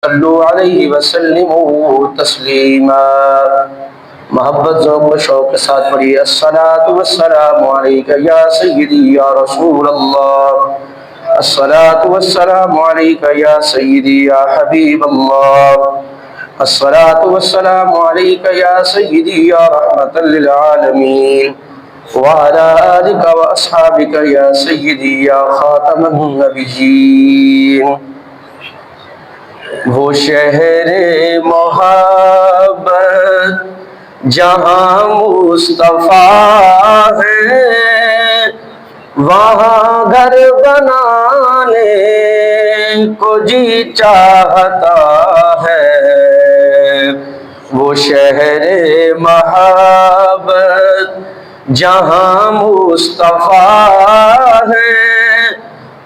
صلوا علیہ وسلموا تسلیما۔ محبت ذوق و شوق کے ساتھ پڑھیے الصلاۃ والسلام علیک یا سیدی یا رسول اللہ، الصلاۃ والسلام علیک یا سیدی یا حبیب اللہ، الصلاۃ والسلام علیک یا سیدی یا رحمۃ للعالمین، وعلى آلك وأصحابك يا سيدي يا خاتم النبيين۔ وہ شہر محبت جہاں مصطفیٰ ہے، وہاں گھر بنانے کو جی چاہتا ہے۔ وہ شہر محبت جہاں مصطفیٰ ہے،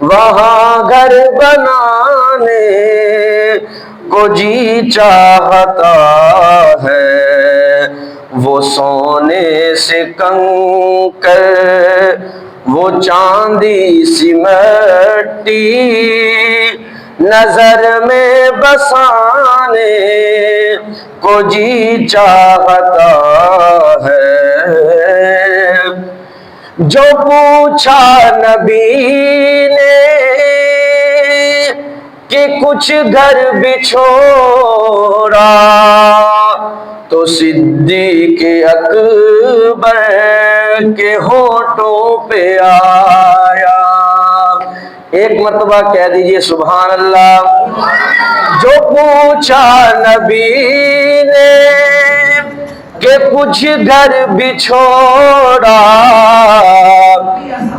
وہاں گھر بنانے کو جی چاہتا ہے۔ وہ سونے سے کنکر، وہ چاندی سی مٹی، نظر میں بسانے کو جی چاہتا ہے۔ جو پوچھا نبی نے کہ کچھ گھر بچھوڑا، تو صدیق اکبر کے ہونٹوں پہ آیا۔ ایک مرتبہ کہہ دیجئے سبحان اللہ۔ جو پوچھا نبی نے کہ کچھ گھر بچھوڑا،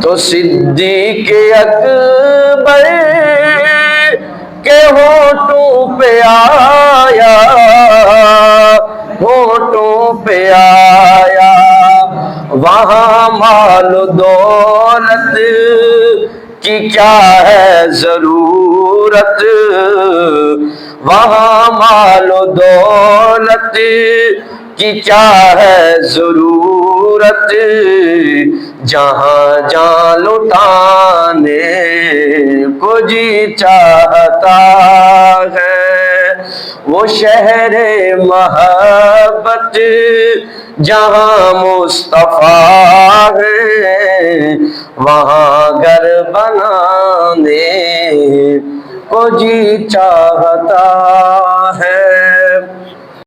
تو صدیق اکبر کے ہونٹوں پہ آیا، ہونٹوں پہ آیا۔ وہاں مال و دولت کی کیا ہے ضرورت، وہاں مال و دولت کی کیا ہے ضرورت، جہاں جان لٹانے کو جی چاہتا ہے۔ وہ شہر محبت جہاں مصطفیٰ ہے، وہاں گھر بنانے کو جی چاہتا ہے۔